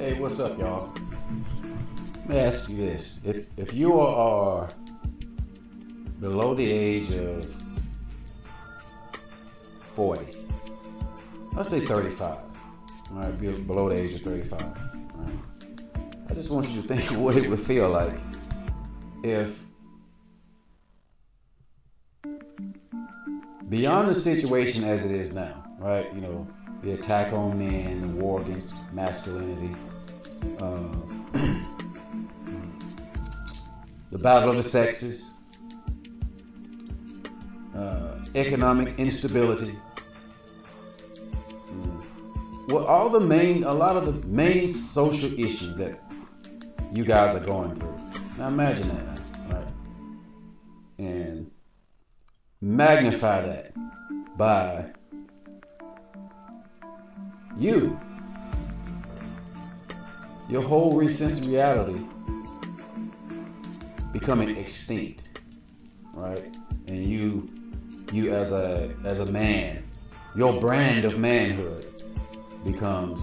Hey, what's up, y'all? Let me ask you this. If you are below the age of 40, let's say 35, all right, below the age of 35, all right? I just want you to think of what it would feel like if, beyond the situation as it is now, right? You know, the attack on men, the war against masculinity, the battle of the sexes, economic instability. Well, a lot of the main social issues that you guys are going through. Now imagine that, right? And magnify that by your whole sense of reality becoming extinct, right? And you as a man, your brand of manhood becomes,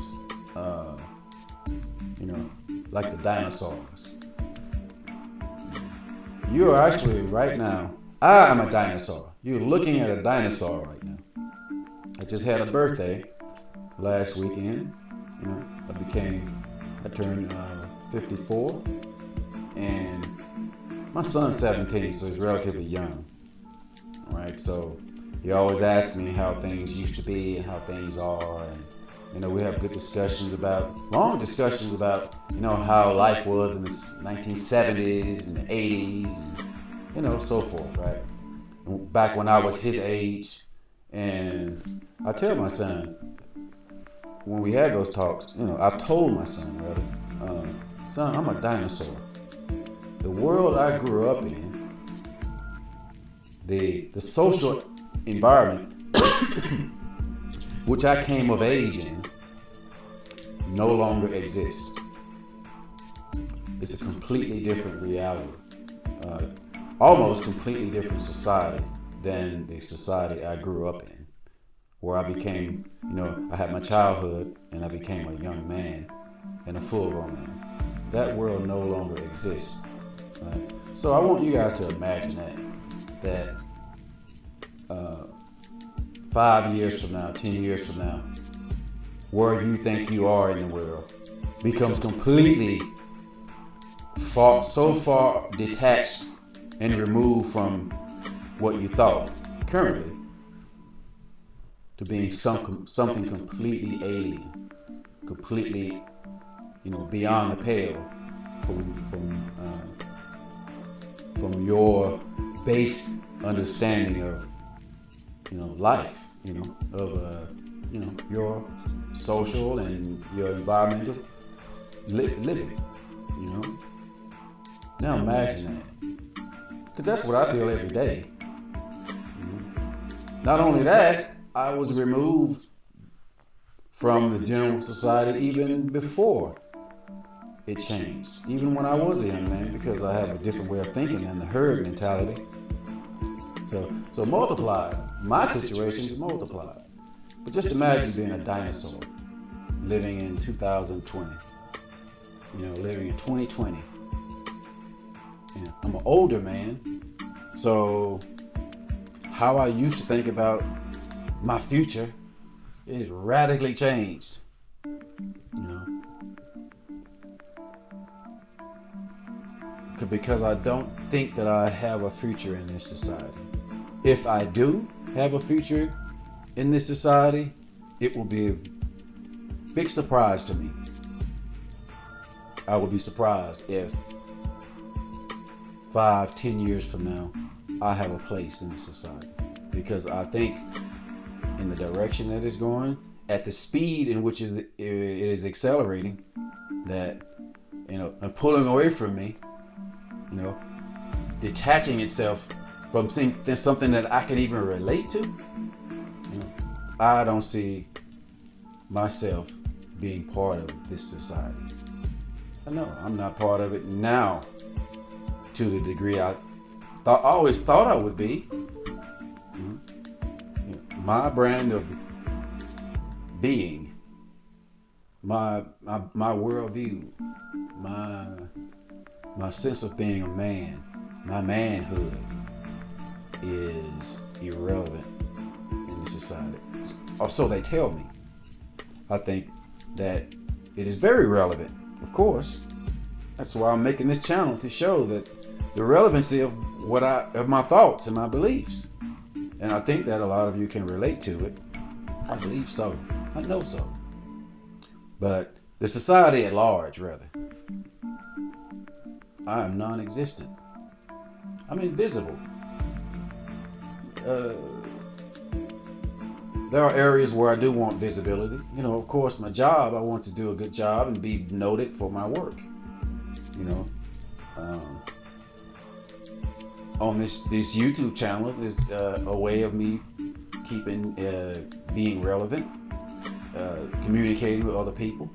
like the dinosaurs. You are actually right now. I am a dinosaur. You're looking at a dinosaur right now. I just had a birthday last weekend. I turned 54, and my son's 17, so he's relatively young. All right, so he always asks me how things used to be and how things are, and we have long discussions about how life was in the 1970s and the 80s, and so forth, right? Back when I was his age, and I tell my son when we had those talks, I've told my son, rather, son, I'm a dinosaur. The world I grew up in, the social environment which I came of age in, no longer exists. It's a completely different reality, almost completely different society than the society I grew up in, where I became, I had my childhood and I became a young man and a full-grown man. That world no longer exists. Right? So I want you guys to imagine that 5 years from now, 10 years from now, where you think you are in the world becomes completely so far detached and removed from what you thought currently to being something completely alien, completely, beyond the pale from your base understanding of, life, of, your social and your environmental living, Now imagine that, because that's what I feel every day. Not only that, I was removed from the general society even before it changed, even when I was a young man, because I have a different way of thinking than the herd mentality. So multiplied, my situation is multiplied. But just imagine being a dinosaur, living in 2020, living in 2020. I'm an older man, so how I used to think about my future is radically changed, because I don't think that I have a future in this society. If I do have a future in this society, it will be a big surprise to me. I would be surprised if 5-10 years from now, I have a place in the society, because I think in the direction that it's going, at the speed in which it is accelerating, that, and pulling away from me, detaching itself from something that I can even relate to, I don't see myself being part of this society. I know I'm not part of it now to the degree I always thought I would be. My brand of being my worldview, my my sense of being a man, my manhood is irrelevant in this society. Or so they tell me. I think that it is very relevant, of course. That's why I'm making this channel, to show that the relevancy of of my thoughts and my beliefs. And I think that a lot of you can relate to it. I believe so. I know so. But the society at large, rather, I am non-existent. I'm invisible. There are areas where I do want visibility. You know, of course, my job, I want to do a good job and be noted for my work. You know, on this YouTube channel is a way of me keeping, being relevant, communicating with other people.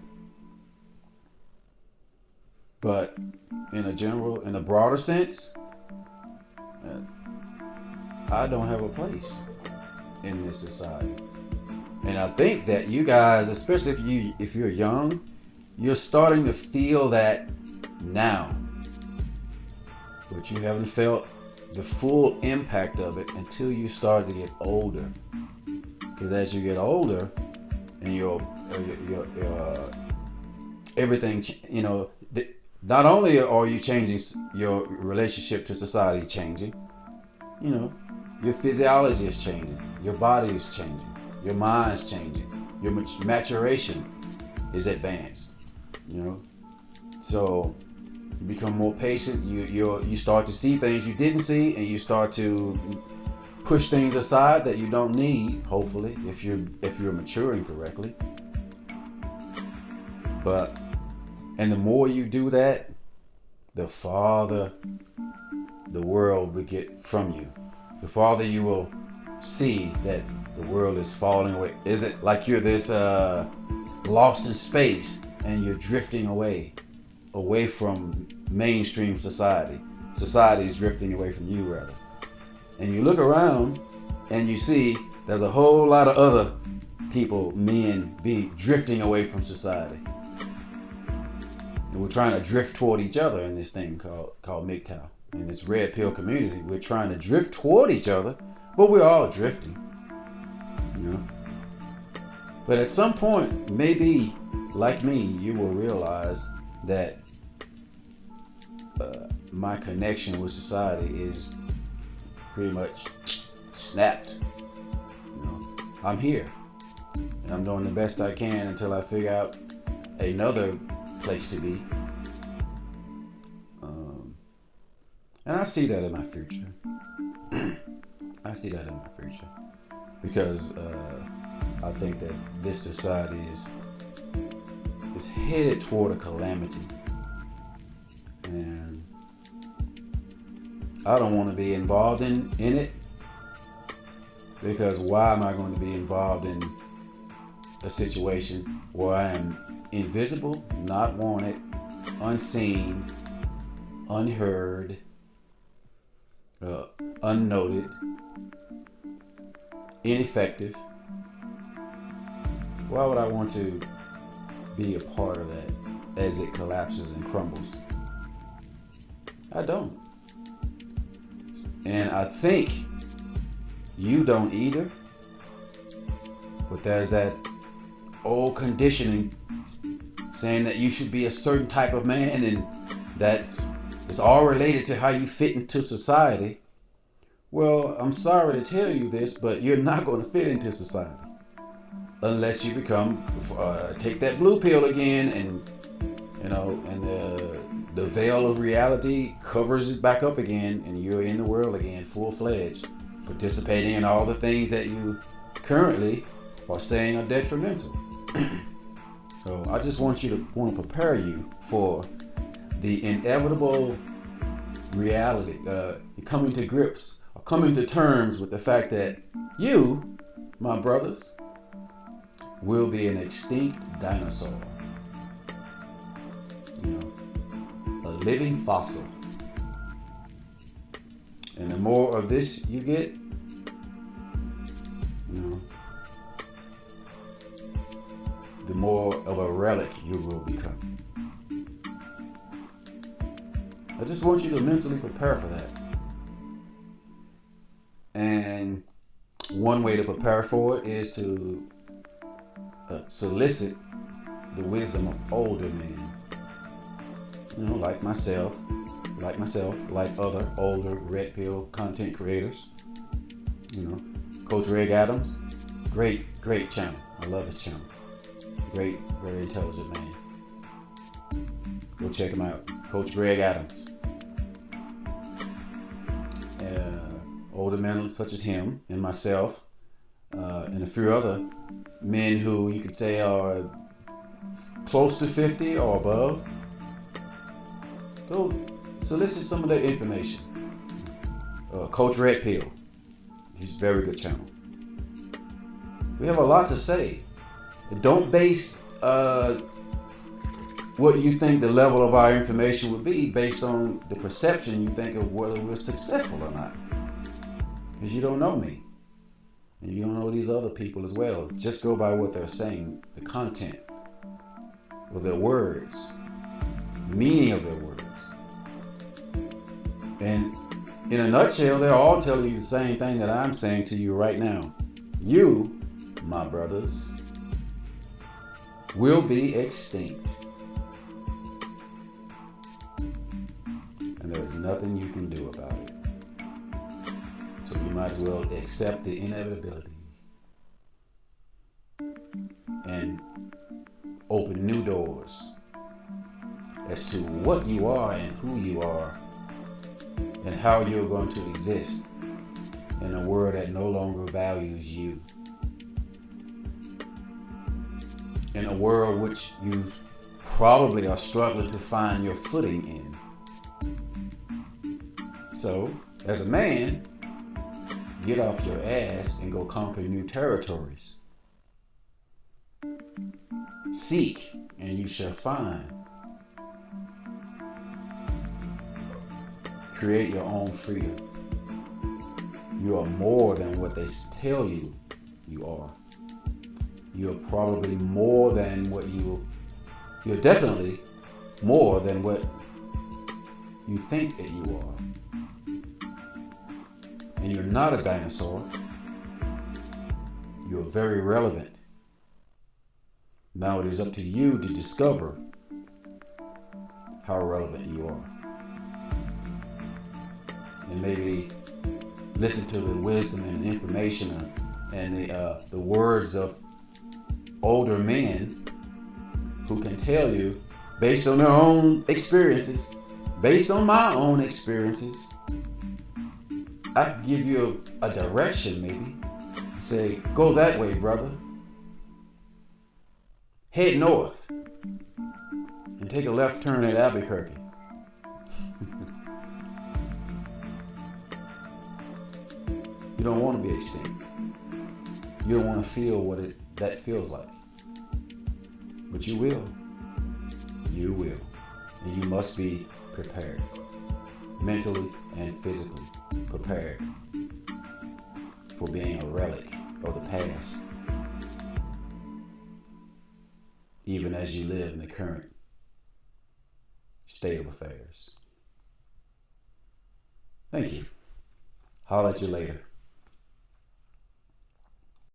But in a broader sense, I don't have a place in this society. And I think that you guys, especially if you're young, you're starting to feel that now. But you haven't felt the full impact of it until you start to get older. Because as you get older, and your everything, you know, not only are you changing, your relationship to society changing, you know, your physiology is changing, your body is changing, your mind's changing, your maturation is advanced, you know. So you become more patient. You start to see things you didn't see, and you start to push things aside that you don't need. Hopefully, if you're maturing correctly. And the more you do that, the farther the world will get from you. The farther you will see that the world is falling away. Is it like you're this lost in space and you're drifting away from mainstream society? Society is drifting away from you, rather. And you look around and you see there's a whole lot of other people, men, drifting away from society. And we're trying to drift toward each other in this thing called MGTOW. In this red pill community, we're trying to drift toward each other, but we're all drifting, you know. But at some point, maybe like me, you will realize that my connection with society is pretty much snapped. You know, I'm here, and I'm doing the best I can until I figure out another place to be. And I see that in my future. I see that in my future. Because I think that this society is headed toward a calamity. And I don't want to be involved in it. Because why am I going to be involved in a situation where I am invisible, not wanted, unseen, unheard, unnoted, ineffective? Why would I want to be a part of that as it collapses and crumbles? I don't. And I think you don't either. But there's that old conditioning saying that you should be a certain type of man, and that it's all related to how you fit into society. Well, I'm sorry to tell you this, but you're not going to fit into society unless you take that blue pill again, and you know, and the veil of reality covers it back up again, and you're in the world again, full-fledged, participating in all the things that you currently are saying are detrimental. So I just want to prepare you for the inevitable reality, coming to terms with the fact that you, my brothers, will be an extinct dinosaur. You know, a living fossil. And the more of this you get, you know, the more of a relic will become. I just want you to mentally prepare for that. And one way to prepare for it is to solicit the wisdom of older men. Like myself, like other older red pill content creators. Coach Greg Adams, great channel. I love his channel. Great, very intelligent man. Go check him out. Coach Greg Adams. Older men such as him and myself, and a few other men who you could say are close to 50 or above. Go solicit some of their information. Coach Red Pill. He's a very good channel. We have a lot to say. Don't base what you think the level of our information would be based on the perception you think of whether we're successful or not. Because you don't know me. And you don't know these other people as well. Just go by what they're saying, the content of their words, the meaning of their words. And in a nutshell, they're all telling you the same thing that I'm saying to you right now. You, my brothers, will be extinct. And there's nothing you can do about it. So you might as well accept the inevitability and open new doors as to what you are and who you are and how you're going to exist in a world that no longer values you. In a world which you probably are struggling to find your footing in. So, as a man, get off your ass and go conquer new territories. Seek and you shall find. Create your own freedom. You are more than what they tell you you are. You're probably more than what you're definitely more than what you think that you are. And you're not a dinosaur. You're very relevant. Now it is up to you to discover how relevant you are. And maybe listen to the wisdom and information and the words of older men who can tell you, based on their own experiences, based on my own experiences, I could give you a direction maybe. Say, go that way, brother. Head north and take a left turn at Albuquerque. You don't want to be extinct. You don't want to feel what that feels like. But you will. You will. And you must be prepared. Mentally and physically prepared for being a relic of the past. Even as you live in the current state of affairs. Thank you. Holler at you later.